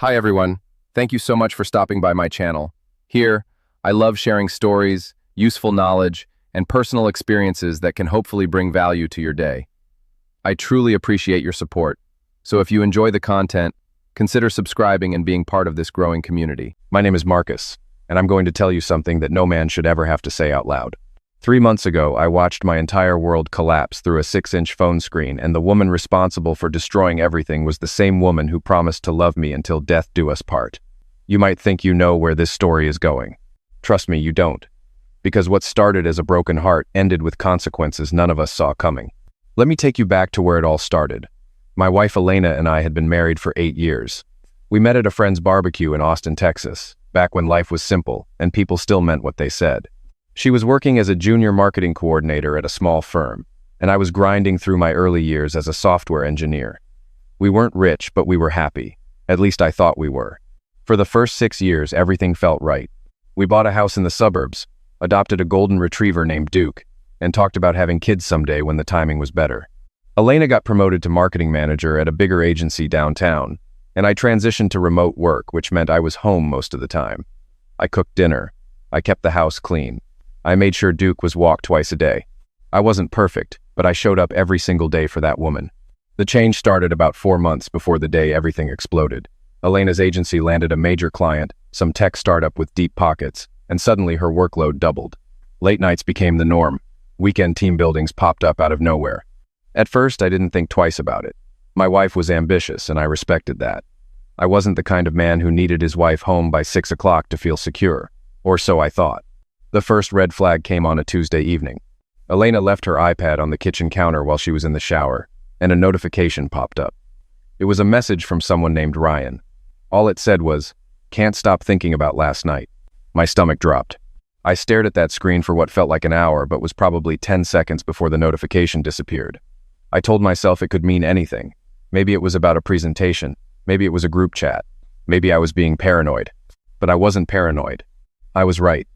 Hi everyone, thank you so much for stopping by my channel. Here, I love sharing stories, useful knowledge, and personal experiences that can hopefully bring value to your day. I truly appreciate your support, so if you enjoy the content, consider subscribing and being part of this growing community. My name is Marcus, and I'm going to tell you something that no man should ever have to say out loud. 3 months ago, I watched my entire world collapse through a 6-inch phone screen, and the woman responsible for destroying everything was the same woman who promised to love me until death do us part. You might think you know where this story is going. Trust me, you don't. Because what started as a broken heart ended with consequences none of us saw coming. Let me take you back to where it all started. My wife Elena and I had been married for 8 years. We met at a friend's barbecue in Austin, Texas, back when life was simple and people still meant what they said. She was working as a junior marketing coordinator at a small firm, and I was grinding through my early years as a software engineer. We weren't rich, but we were happy. At least I thought we were. For the first 6 years, everything felt right. We bought a house in the suburbs, adopted a golden retriever named Duke, and talked about having kids someday when the timing was better. Elena got promoted to marketing manager at a bigger agency downtown, and I transitioned to remote work, which meant I was home most of the time. I cooked dinner. I kept the house clean. I made sure Duke was walked twice a day. I wasn't perfect, but I showed up every single day for that woman. The change started about 4 months before the day everything exploded. Elena's agency landed a major client, some tech startup with deep pockets, and suddenly her workload doubled. Late nights became the norm. Weekend team buildings popped up out of nowhere. At first, I didn't think twice about it. My wife was ambitious, and I respected that. I wasn't the kind of man who needed his wife home by 6 o'clock to feel secure, or so I thought. The first red flag came on a Tuesday evening. Elena left her iPad on the kitchen counter while she was in the shower, and a notification popped up. It was a message from someone named Ryan. All it said was, "Can't stop thinking about last night." My stomach dropped. I stared at that screen for what felt like an hour, but was probably 10 seconds before the notification disappeared. I told myself it could mean anything. Maybe it was about a presentation. Maybe it was a group chat. Maybe I was being paranoid. But I wasn't paranoid. I was right.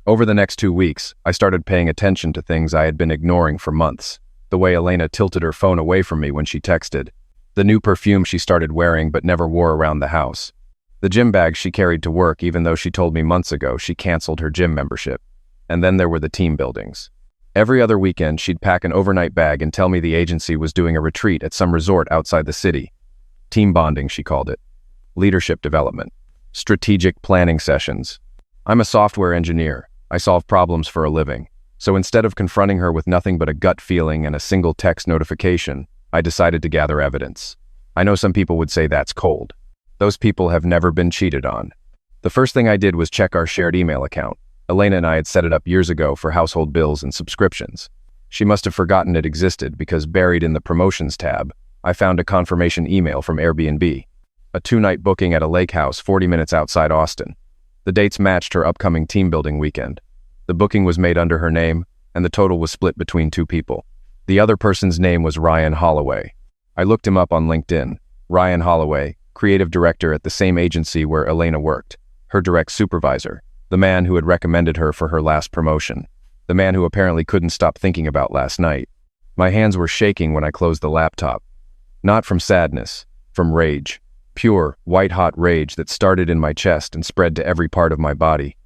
Over the next 2 weeks, I started paying attention to things I had been ignoring for months. The way Elena tilted her phone away from me when she texted. The new perfume she started wearing but never wore around the house. The gym bag she carried to work even though she told me months ago she canceled her gym membership. And then there were the team buildings. Every other weekend, she'd pack an overnight bag and tell me the agency was doing a retreat at some resort outside the city. Team bonding, she called it. Leadership development. Strategic planning sessions. I'm a software engineer. I solve problems for a living. So instead of confronting her with nothing but a gut feeling and a single text notification, I decided to gather evidence. I know some people would say that's cold. Those people have never been cheated on. The first thing I did was check our shared email account. Elena and I had set it up years ago for household bills and subscriptions. She must have forgotten it existed because buried in the promotions tab, I found a confirmation email from Airbnb. A 2-night booking at a lake house 40 minutes outside Austin. The dates matched her upcoming team building weekend. The booking was made under her name, and the total was split between 2 people. The other person's name was Ryan Holloway. I looked him up on LinkedIn. Ryan Holloway, creative director at the same agency where Elena worked, her direct supervisor, the man who had recommended her for her last promotion, the man who apparently couldn't stop thinking about last night. My hands were shaking when I closed the laptop. Not from sadness, from rage. Pure, white-hot rage that started in my chest and spread to every part of my body.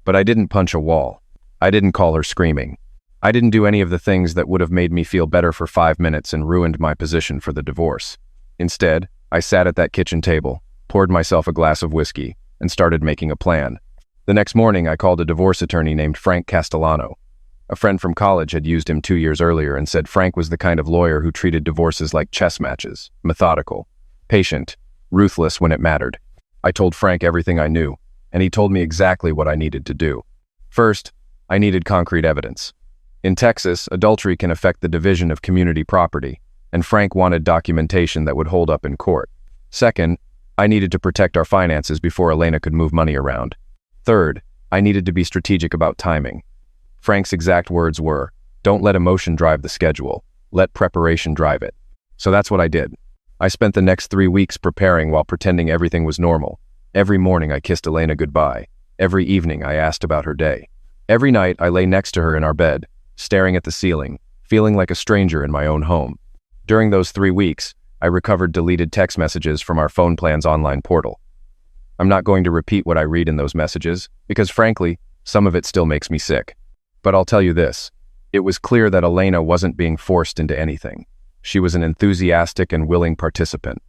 But I didn't punch a wall. I didn't call her screaming. I didn't do any of the things that would have made me feel better for 5 minutes and ruined my position for the divorce. Instead, I sat at that kitchen table, poured myself a glass of whiskey, and started making a plan. The next morning, I called a divorce attorney named Frank Castellano. A friend from college had used him 2 years earlier and said Frank was the kind of lawyer who treated divorces like chess matches, methodical, patient, ruthless when it mattered. I told Frank everything I knew, and he told me exactly what I needed to do. First, I needed concrete evidence. In Texas, adultery can affect the division of community property, and Frank wanted documentation that would hold up in court. Second, I needed to protect our finances before Elena could move money around. Third, I needed to be strategic about timing. Frank's exact words were, "Don't let emotion drive the schedule. Let preparation drive it." So that's what I did. I spent the next 3 weeks preparing while pretending everything was normal. Every morning I kissed Elena goodbye. Every evening I asked about her day. Every night I lay next to her in our bed, staring at the ceiling, feeling like a stranger in my own home. During those 3 weeks, I recovered deleted text messages from our phone plan's online portal. I'm not going to repeat what I read in those messages, because frankly, some of it still makes me sick. But I'll tell you this. It was clear that Elena wasn't being forced into anything. She was an enthusiastic and willing participant.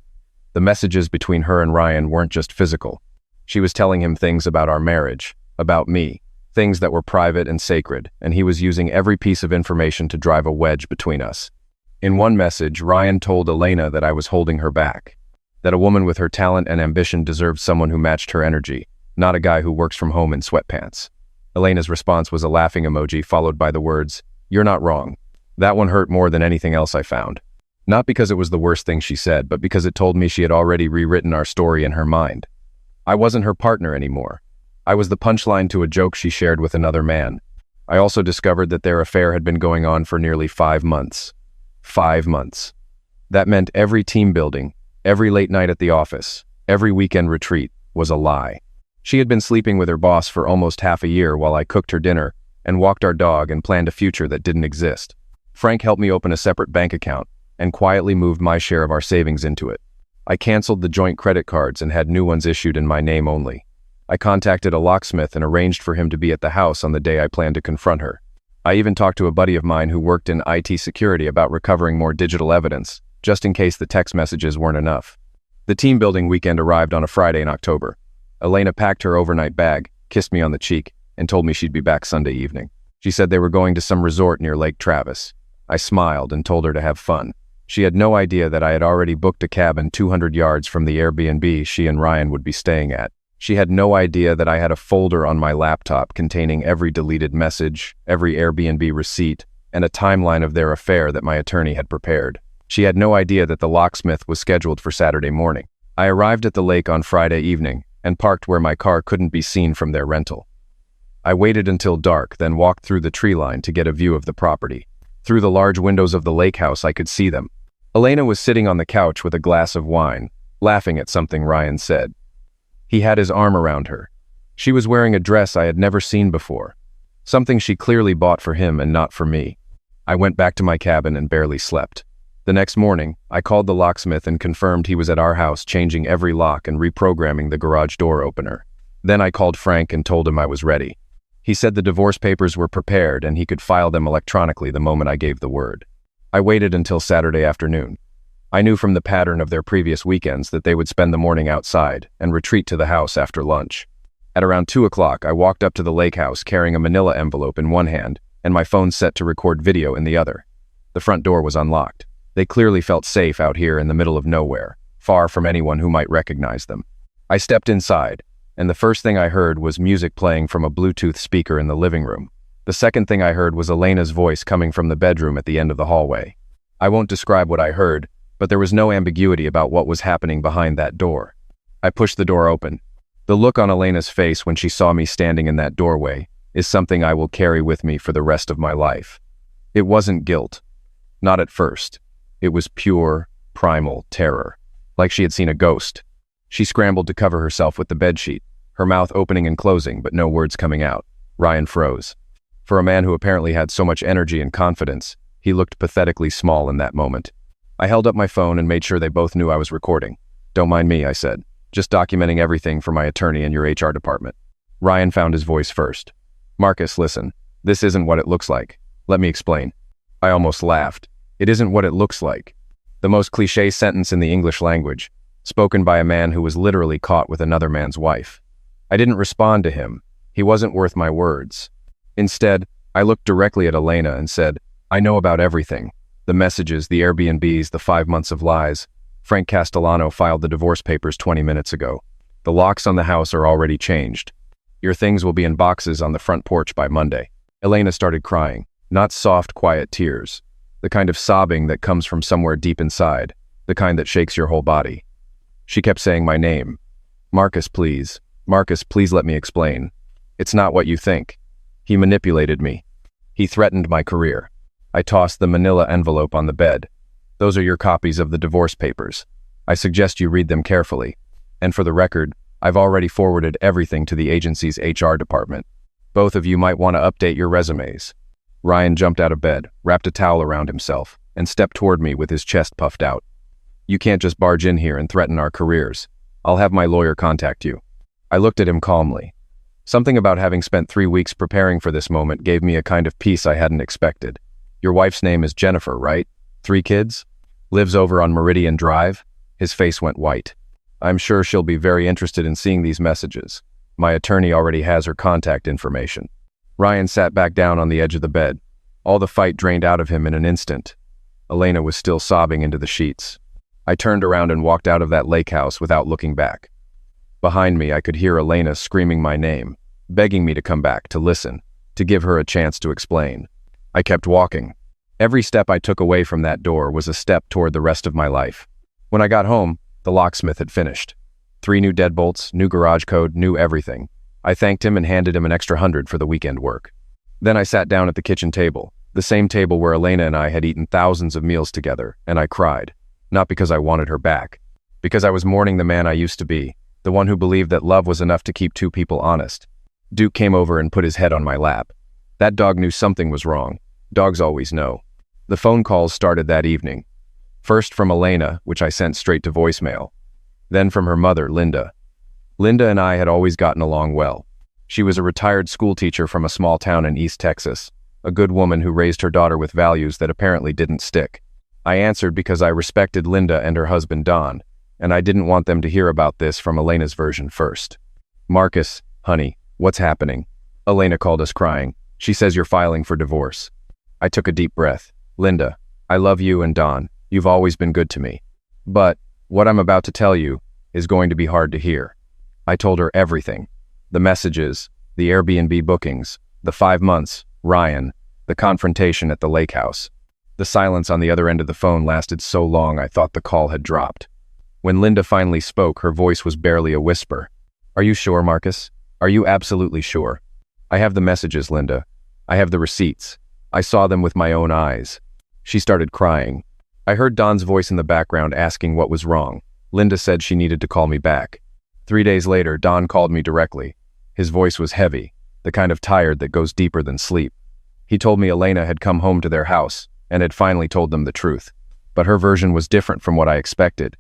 The messages between her and Ryan weren't just physical. She was telling him things about our marriage, about me, things that were private and sacred, and he was using every piece of information to drive a wedge between us. In one message, Ryan told Elena that I was holding her back, that a woman with her talent and ambition deserved someone who matched her energy, not a guy who works from home in sweatpants. Elena's response was a laughing emoji followed by the words, "You're not wrong." That one hurt more than anything else I found. Not because it was the worst thing she said, but because it told me she had already rewritten our story in her mind. I wasn't her partner anymore. I was the punchline to a joke she shared with another man. I also discovered that their affair had been going on for nearly 5 months. 5 months. That meant every team building, every late night at the office, every weekend retreat was a lie. She had been sleeping with her boss for almost half a year while I cooked her dinner and walked our dog and planned a future that didn't exist. Frank helped me open a separate bank account and quietly moved my share of our savings into it. I canceled the joint credit cards and had new ones issued in my name only. I contacted a locksmith and arranged for him to be at the house on the day I planned to confront her. I even talked to a buddy of mine who worked in IT security about recovering more digital evidence, just in case the text messages weren't enough. The team building weekend arrived on a Friday in October. Elena packed her overnight bag, kissed me on the cheek, and told me she'd be back Sunday evening. She said they were going to some resort near Lake Travis. I smiled and told her to have fun. She had no idea that I had already booked a cabin 200 yards from the Airbnb she and Ryan would be staying at. She had no idea that I had a folder on my laptop containing every deleted message, every Airbnb receipt, and a timeline of their affair that my attorney had prepared. She had no idea that the locksmith was scheduled for Saturday morning. I arrived at the lake on Friday evening and parked where my car couldn't be seen from their rental. I waited until dark, then walked through the tree line to get a view of the property. Through the large windows of the lake house, I could see them. Elena was sitting on the couch with a glass of wine, laughing at something Ryan said. He had his arm around her. She was wearing a dress I had never seen before, something she clearly bought for him and not for me. I went back to my cabin and barely slept. The next morning, I called the locksmith and confirmed he was at our house changing every lock and reprogramming the garage door opener. Then I called Frank and told him I was ready. He said the divorce papers were prepared and he could file them electronically the moment I gave the word. I waited until Saturday afternoon. I knew from the pattern of their previous weekends that they would spend the morning outside and retreat to the house after lunch. At around 2 o'clock, I walked up to the lake house carrying a manila envelope in one hand and my phone set to record video in the other. The front door was unlocked. They clearly felt safe out here in the middle of nowhere, far from anyone who might recognize them. I stepped inside, and the first thing I heard was music playing from a Bluetooth speaker in the living room. The second thing I heard was Elena's voice coming from the bedroom at the end of the hallway. I won't describe what I heard, but there was no ambiguity about what was happening behind that door. I pushed the door open. The look on Elena's face when she saw me standing in that doorway is something I will carry with me for the rest of my life. It wasn't guilt. Not at first. It was pure, primal terror, like she had seen a ghost. She scrambled to cover herself with the bedsheet, her mouth opening and closing, but no words coming out. Ryan froze. For a man who apparently had so much energy and confidence, he looked pathetically small in that moment. I held up my phone and made sure they both knew I was recording. "Don't mind me," I said, "just documenting everything for my attorney and your HR department." Ryan found his voice first. "Marcus, listen, this isn't what it looks like. Let me explain." I almost laughed. It isn't what it looks like. The most cliché sentence in the English language, spoken by a man who was literally caught with another man's wife. I didn't respond to him. He wasn't worth my words. Instead, I looked directly at Elena and said, "I know about everything. The messages, the Airbnbs, the 5 months of lies. Frank Castellano filed the divorce papers 20 minutes ago. The locks on the house are already changed. Your things will be in boxes on the front porch by Monday." Elena started crying, not soft, quiet tears. The kind of sobbing that comes from somewhere deep inside, the kind that shakes your whole body. She kept saying my name. "Marcus, please. Marcus, please let me explain. It's not what you think. He manipulated me. He threatened my career." I tossed the manila envelope on the bed. "Those are your copies of the divorce papers. I suggest you read them carefully. And for the record, I've already forwarded everything to the agency's HR department. Both of you might want to update your resumes." Ryan jumped out of bed, wrapped a towel around himself, and stepped toward me with his chest puffed out. "You can't just barge in here and threaten our careers. I'll have my lawyer contact you." I looked at him calmly. Something about having spent 3 weeks preparing for this moment gave me a kind of peace I hadn't expected. Your wife's name is Jennifer, right? 3 kids? Lives over on Meridian Drive? His face went white. I'm sure she'll be very interested in seeing these messages. My attorney already has her contact information. Ryan sat back down on the edge of the bed. All the fight drained out of him in an instant. Elena was still sobbing into the sheets. I turned around and walked out of that lake house without looking back. Behind me, I could hear Elena screaming my name, begging me to come back, to listen, to give her a chance to explain. I kept walking. Every step I took away from that door was a step toward the rest of my life. When I got home, the locksmith had finished. 3 new deadbolts, new garage code, new everything. I thanked him and handed him an extra 100 for the weekend work. Then I sat down at the kitchen table, the same table where Elena and I had eaten thousands of meals together, and I cried. Not because I wanted her back. Because I was mourning the man I used to be, the one who believed that love was enough to keep 2 people honest. Duke came over and put his head on my lap. That dog knew something was wrong. Dogs always know. The phone calls started that evening. First from Elena, which I sent straight to voicemail. Then from her mother, Linda. Linda and I had always gotten along well. She was a retired schoolteacher from a small town in East Texas, a good woman who raised her daughter with values that apparently didn't stick. I answered because I respected Linda and her husband Don, and I didn't want them to hear about this from Elena's version first. Marcus, honey, what's happening? Elena called us crying. She says you're filing for divorce. I took a deep breath. Linda, I love you and Don. You've always been good to me. But what I'm about to tell you is going to be hard to hear. I told her everything. The messages, the Airbnb bookings, the 5 months, Ryan, the confrontation at the lake house. The silence on the other end of the phone lasted so long I thought the call had dropped. When Linda finally spoke, her voice was barely a whisper. Are you sure, Marcus? Are you absolutely sure? I have the messages, Linda. I have the receipts. I saw them with my own eyes. She started crying. I heard Don's voice in the background asking what was wrong. Linda said she needed to call me back. 3 days later, Don called me directly. His voice was heavy, the kind of tired that goes deeper than sleep. He told me Elena had come home to their house and had finally told them the truth. But her version was different from what I expected.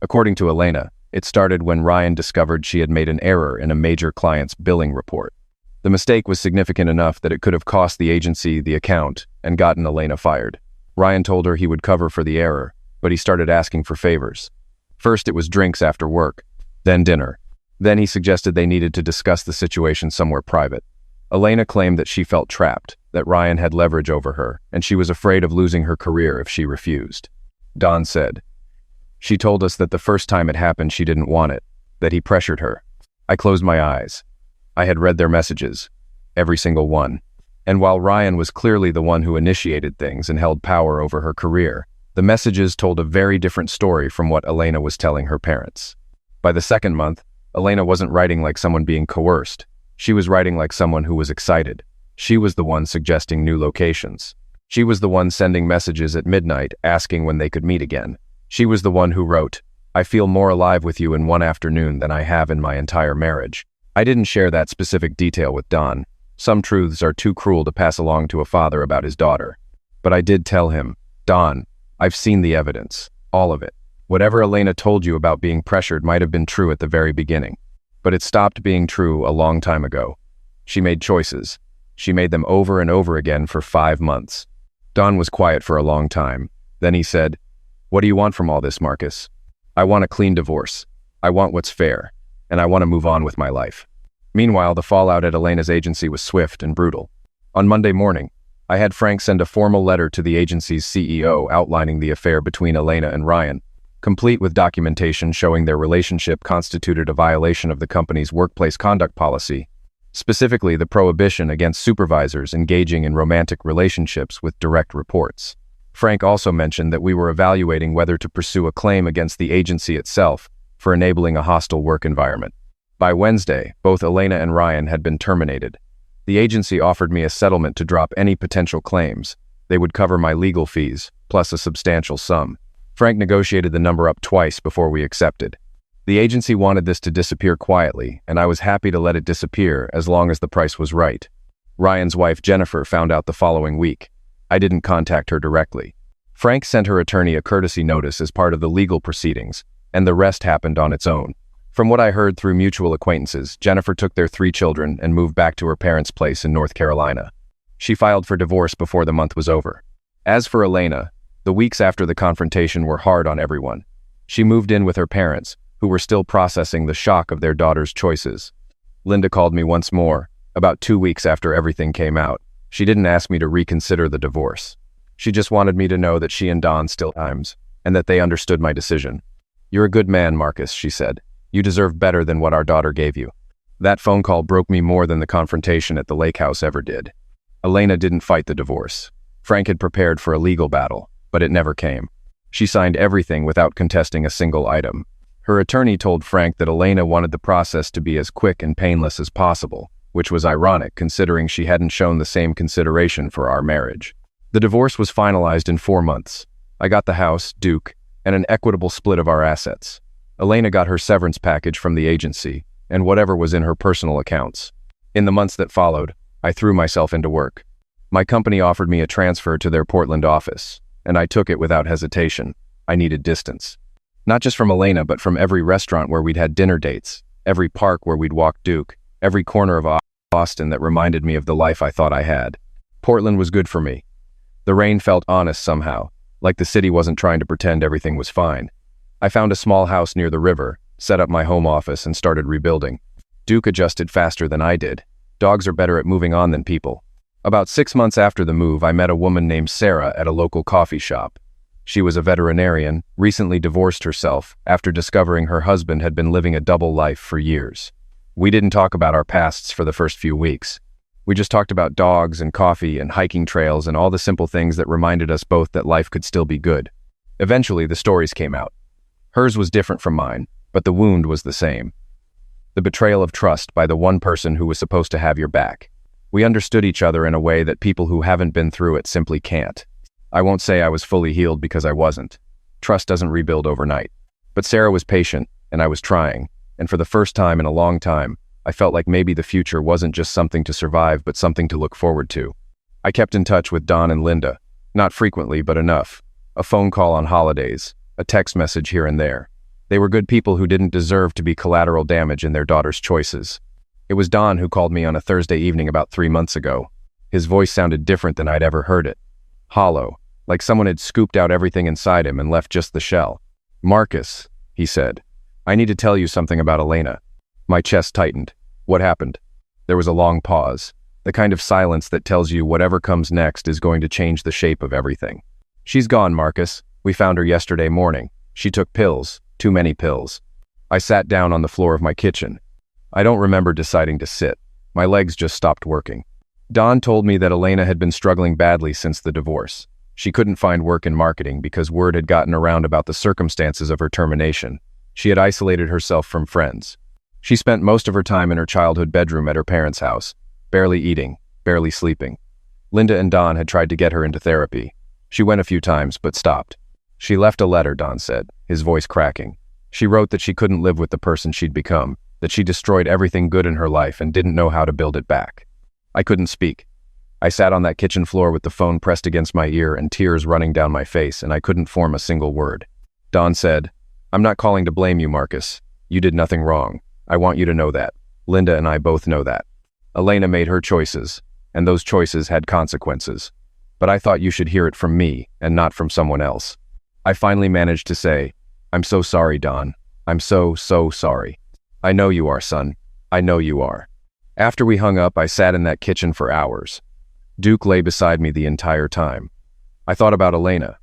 According to Elena, it started when Ryan discovered she had made an error in a major client's billing report. The mistake was significant enough that it could have cost the agency the account and gotten Elena fired. Ryan told her he would cover for the error, but he started asking for favors. First it was drinks after work, then dinner. Then he suggested they needed to discuss the situation somewhere private. Elena claimed that she felt trapped, that Ryan had leverage over her, and she was afraid of losing her career if she refused. Don said, she told us that the first time it happened she didn't want it, that he pressured her. I closed my eyes. I had read their messages, every single one. And while Ryan was clearly the one who initiated things and held power over her career, the messages told a very different story from what Elena was telling her parents. By the 2nd month, Elena wasn't writing like someone being coerced. She was writing like someone who was excited. She was the one suggesting new locations. She was the one sending messages at midnight asking when they could meet again. She was the one who wrote, I feel more alive with you in one afternoon than I have in my entire marriage. I didn't share that specific detail with Don. Some truths are too cruel to pass along to a father about his daughter. But I did tell him, Don, I've seen the evidence, all of it. Whatever Elena told you about being pressured might have been true at the very beginning. But it stopped being true a long time ago. She made choices. She made them over and over again for 5 months. Don was quiet for a long time. Then he said, what do you want from all this, Marcus? I want a clean divorce. I want what's fair. And I want to move on with my life. Meanwhile, the fallout at Elena's agency was swift and brutal. On Monday morning, I had Frank send a formal letter to the agency's CEO outlining the affair between Elena and Ryan, complete with documentation showing their relationship constituted a violation of the company's workplace conduct policy, specifically the prohibition against supervisors engaging in romantic relationships with direct reports. Frank also mentioned that we were evaluating whether to pursue a claim against the agency itself for enabling a hostile work environment. By Wednesday, both Elena and Ryan had been terminated. The agency offered me a settlement to drop any potential claims. They would cover my legal fees, plus a substantial sum. Frank negotiated the number up twice before we accepted. The agency wanted this to disappear quietly, and I was happy to let it disappear as long as the price was right. Ryan's wife, Jennifer, found out the following week. I didn't contact her directly. Frank sent her attorney a courtesy notice as part of the legal proceedings, and the rest happened on its own. From what I heard through mutual acquaintances, Jennifer took their 3 children and moved back to her parents' place in North Carolina. She filed for divorce before the month was over. As for Elena, the weeks after the confrontation were hard on everyone. She moved in with her parents, who were still processing the shock of their daughter's choices. Linda called me once more, about 2 weeks after everything came out. She didn't ask me to reconsider the divorce. She just wanted me to know that she and Don still times, and that they understood my decision. "You're a good man, Marcus," she said. "You deserve better than what our daughter gave you." That phone call broke me more than the confrontation at the lake house ever did. Elena didn't fight the divorce. Frank had prepared for a legal battle, but it never came. She signed everything without contesting a single item. Her attorney told Frank that Elena wanted the process to be as quick and painless as possible, which was ironic considering she hadn't shown the same consideration for our marriage. The divorce was finalized in 4 months. I got the house, Duke, and an equitable split of our assets. Elena got her severance package from the agency, and whatever was in her personal accounts. In the months that followed, I threw myself into work. My company offered me a transfer to their Portland office, and I took it without hesitation. I needed distance. Not just from Elena, but from every restaurant where we'd had dinner dates, every park where we'd walked Duke, every corner of Austin that reminded me of the life I thought I had. Portland was good for me. The rain felt honest somehow, like the city wasn't trying to pretend everything was fine. I found a small house near the river, set up my home office, and started rebuilding. Duke adjusted faster than I did. Dogs are better at moving on than people. About 6 months after the move, I met a woman named Sarah at a local coffee shop. She was a veterinarian, recently divorced herself after discovering her husband had been living a double life for years. We didn't talk about our pasts for the first few weeks. We just talked about dogs and coffee and hiking trails and all the simple things that reminded us both that life could still be good. Eventually, the stories came out. Hers was different from mine, but the wound was the same. The betrayal of trust by the one person who was supposed to have your back. We understood each other in a way that people who haven't been through it simply can't. I won't say I was fully healed because I wasn't. Trust doesn't rebuild overnight. But Sarah was patient, and I was trying, and for the first time in a long time, I felt like maybe the future wasn't just something to survive but something to look forward to. I kept in touch with Don and Linda, not frequently but enough. A phone call on holidays, a text message here and there. They were good people who didn't deserve to be collateral damage in their daughter's choices. It was Don who called me on a Thursday evening about 3 months ago. His voice sounded different than I'd ever heard it. Hollow, like someone had scooped out everything inside him and left just the shell. "Marcus," he said, "I need to tell you something about Elena." My chest tightened. What happened? There was a long pause, the kind of silence that tells you whatever comes next is going to change the shape of everything. "She's gone, Marcus. We found her yesterday morning. She took pills, too many pills." I sat down on the floor of my kitchen. I don't remember deciding to sit. My legs just stopped working. Don told me that Elena had been struggling badly since the divorce. She couldn't find work in marketing because word had gotten around about the circumstances of her termination. She had isolated herself from friends. She spent most of her time in her childhood bedroom at her parents' house, barely eating, barely sleeping. Linda and Don had tried to get her into therapy. She went a few times, but stopped. "She left a letter," Don said, his voice cracking. "She wrote that she couldn't live with the person she'd become, that she destroyed everything good in her life and didn't know how to build it back." I couldn't speak. I sat on that kitchen floor with the phone pressed against my ear and tears running down my face, and I couldn't form a single word. Don said, "I'm not calling to blame you, Marcus. You did nothing wrong. I want you to know that. Linda and I both know that. Elena made her choices, and those choices had consequences. But I thought you should hear it from me and not from someone else." I finally managed to say, "I'm so sorry, Don. I'm so sorry." "I know you are, son. I know you are." After we hung up, I sat in that kitchen for hours. Duke lay beside me the entire time. I thought about Elena.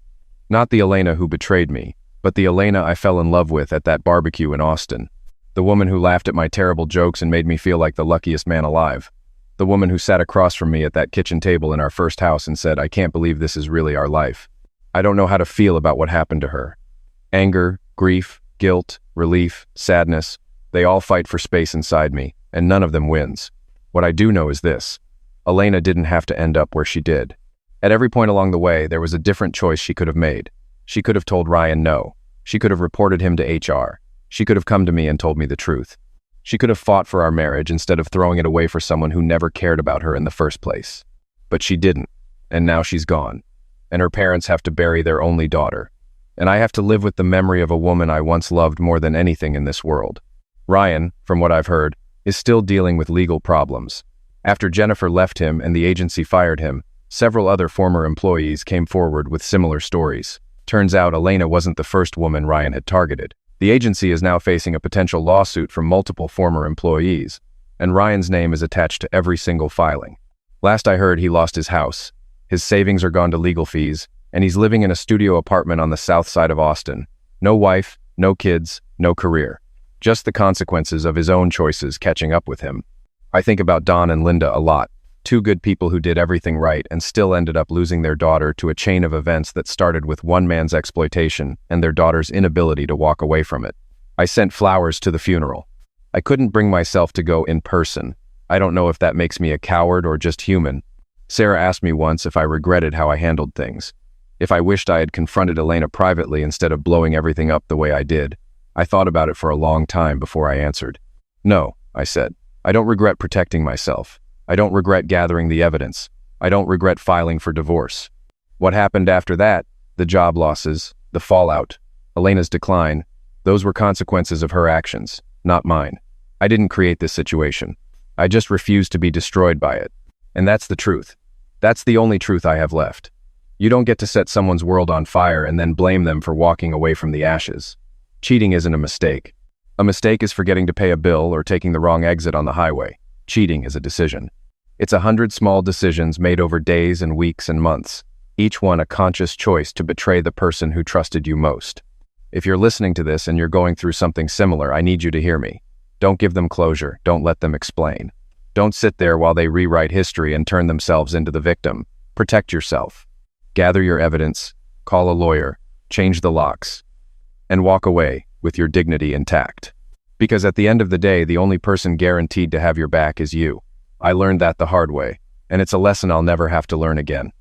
Not the Elena who betrayed me, but the Elena I fell in love with at that barbecue in Austin. The woman who laughed at my terrible jokes and made me feel like the luckiest man alive. The woman who sat across from me at that kitchen table in our first house and said, "I can't believe this is really our life." I don't know how to feel about what happened to her. Anger, grief, guilt, relief, sadness, they all fight for space inside me, and none of them wins. What I do know is this: Elena didn't have to end up where she did. At every point along the way, there was a different choice she could have made. She could have told Ryan no. She could have reported him to HR. She could have come to me and told me the truth. She could have fought for our marriage instead of throwing it away for someone who never cared about her in the first place. But she didn't, and now she's gone. And her parents have to bury their only daughter. And I have to live with the memory of a woman I once loved more than anything in this world. Ryan, from what I've heard, is still dealing with legal problems. After Jennifer left him and the agency fired him, several other former employees came forward with similar stories. Turns out Elena wasn't the first woman Ryan had targeted. The agency is now facing a potential lawsuit from multiple former employees, and Ryan's name is attached to every single filing. Last I heard, he lost his house. His savings are gone to legal fees, and he's living in a studio apartment on the south side of Austin. No wife, no kids, no career. Just the consequences of his own choices catching up with him. I think about Don and Linda a lot. Two good people who did everything right and still ended up losing their daughter to a chain of events that started with one man's exploitation and their daughter's inability to walk away from it. I sent flowers to the funeral. I couldn't bring myself to go in person. I don't know if that makes me a coward or just human. Sarah asked me once if I regretted how I handled things. If I wished I had confronted Elena privately instead of blowing everything up the way I did. I thought about it for a long time before I answered. No, I said. I don't regret protecting myself. I don't regret gathering the evidence. I don't regret filing for divorce. What happened after that, the job losses, the fallout, Elena's decline, those were consequences of her actions, not mine. I didn't create this situation. I just refused to be destroyed by it. And that's the truth. That's the only truth I have left. You don't get to set someone's world on fire and then blame them for walking away from the ashes. Cheating isn't a mistake. A mistake is forgetting to pay a bill or taking the wrong exit on the highway. Cheating is a decision. It's 100 small decisions made over days and weeks and months, each one a conscious choice to betray the person who trusted you most. If you're listening to this and you're going through something similar, I need you to hear me. Don't give them closure. Don't let them explain. Don't sit there while they rewrite history and turn themselves into the victim. Protect yourself. Gather your evidence, call a lawyer, change the locks, and walk away with your dignity intact. Because at the end of the day, the only person guaranteed to have your back is you. I learned that the hard way, and it's a lesson I'll never have to learn again.